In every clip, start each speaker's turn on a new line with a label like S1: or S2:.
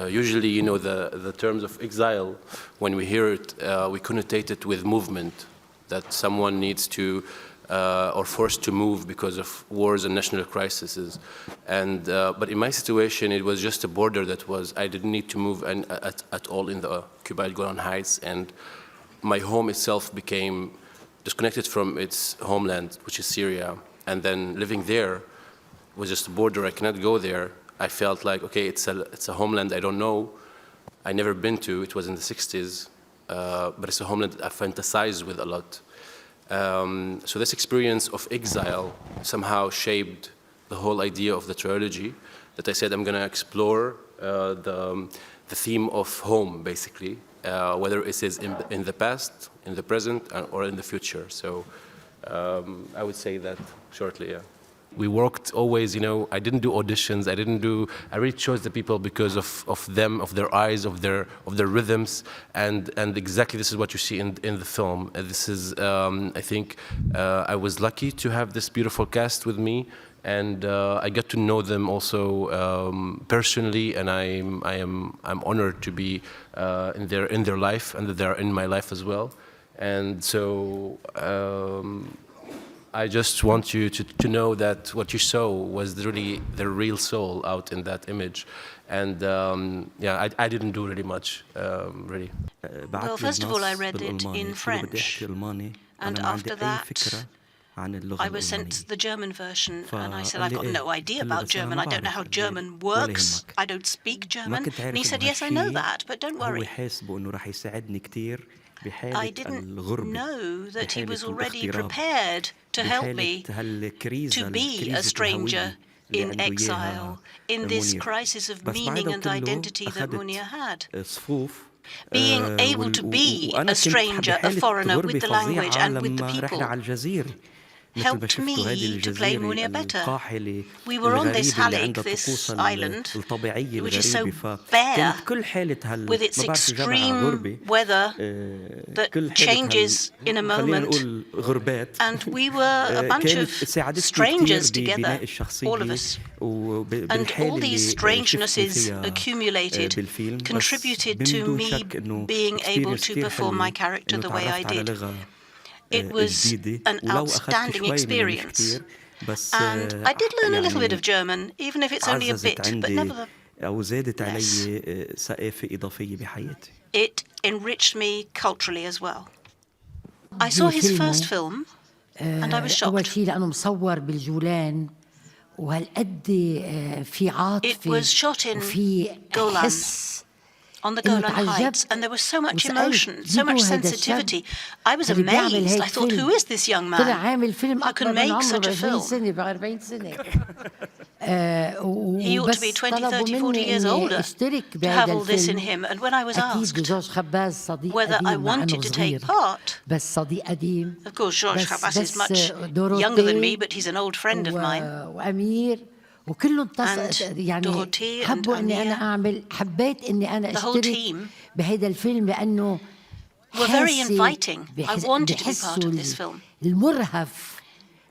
S1: usually, you know, the terms of exile, when we hear it, we connotate it with movement, that someone needs to, or forced to move because of wars and national crises. And, but in my situation, it was just a border that was, I didn't need to move at all in the occupied Golan Heights, and my home itself became disconnected from its homeland, which is Syria, and then living there was just a border, I cannot go there. I felt like, okay, it's a homeland I don't know, I never been to, it was in the 60s, but it's a homeland I fantasize with a lot. So this experience of exile somehow shaped the whole idea of the trilogy, that I said I'm gonna explore the theme of home, basically, whether it is in the past, in the present, or in the future. So I would say that shortly, yeah. We worked always, you know, I didn't do auditions, I really chose the people because of them, of their eyes, of their rhythms, and exactly this is what you see in the film. This is, I think, I was lucky to have this beautiful cast with me, and I got to know them also personally, and I'm honored to be in their life, and that they're in my life as well. And so I just want you to know that what you saw was really the real soul out in that image. And yeah, I didn't do really much, really.
S2: Well, first of all, I read it in French, and after that, I was sent the German version, and I said, I've got no idea about German. I don't know how German works. I don't speak German. And he said, yes, I know that, but don't worry. I didn't know that he was already prepared to help me to be a stranger in exile, in this crisis of meaning and identity that Munir had. Being able to be a stranger, a foreigner, with the language and with the people helped me to play Munir better. We were on this halik, this island, which is so bare, with its extreme weather that changes in a moment, and we were a bunch of strangers together, all of us. And all these strangenesses accumulated contributed to me being able to perform my character the way I did. It was an outstanding experience, and I did learn a little bit of German, even if it's only a bit, but nevertheless, it enriched me culturally as well. I saw his first film, and I was shocked. It was shot in Golan, on the Golan Heights, and there was so much emotion, so much sensitivity. I was amazed. I thought, who is this young man? How can make such a film? He ought to be 20, 30, 40 years older to have all this in him. And when I was asked whether I wanted to take part, of course, George Khabbaz is much younger than me, but he's an old friend of mine. And Dorothe and Ameer, the whole team, were very inviting. I wanted to be part of this film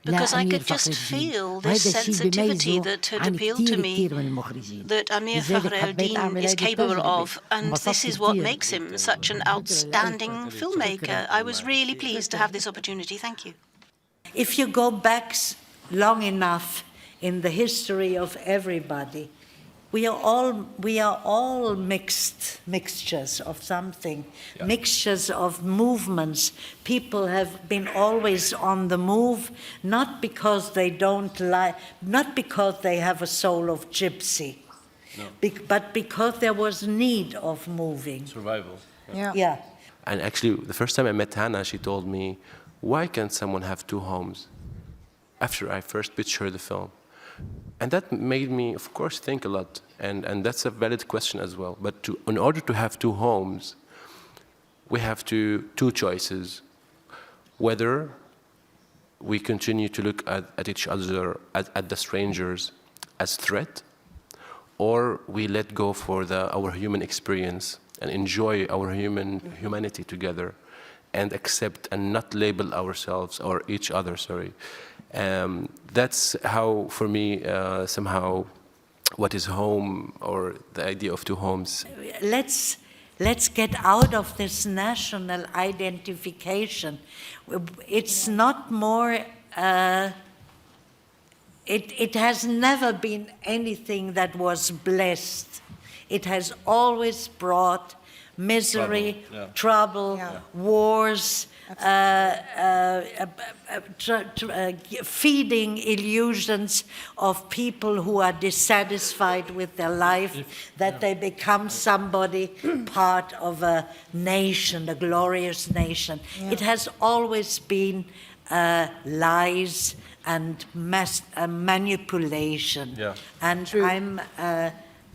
S2: because I could just feel this sensitivity that had appealed to me, that Ameer Fakher Eldin is capable of, and this is what makes him such an outstanding filmmaker. I was really pleased to have this opportunity. Thank you.
S3: If you go back long enough in the history of everybody, we are all mixtures of something, mixtures of movements. People have been always on the move, not because they don't like, not because they have a soul of gypsy, but because there was need of moving.
S1: Survival.
S3: Yeah.
S1: And actually, the first time I met Hanna, she told me, why can't someone have two homes? After I first pitched her the film. And that made me, of course, think a lot. And that's a valid question as well. But in order to have two homes, we have two choices. Whether we continue to look at each other, at the strangers, as threat, or we let go for our human experience and enjoy our humanity together and accept and not label ourselves or each other, sorry. That's how, for me, somehow what is home or the idea of two homes.
S3: Let's get out of this national identification. It's not more, it has never been anything that was blessed. It has always brought misery, trouble, wars, feeding illusions of people who are dissatisfied with their life, that they become somebody, part of a nation, a glorious nation. It has always been lies and manipulation. And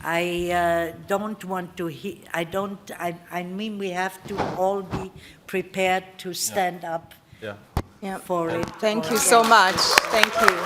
S3: I don't want to I mean, we have to all be prepared to stand up for it.
S4: Thank you so much. Thank you.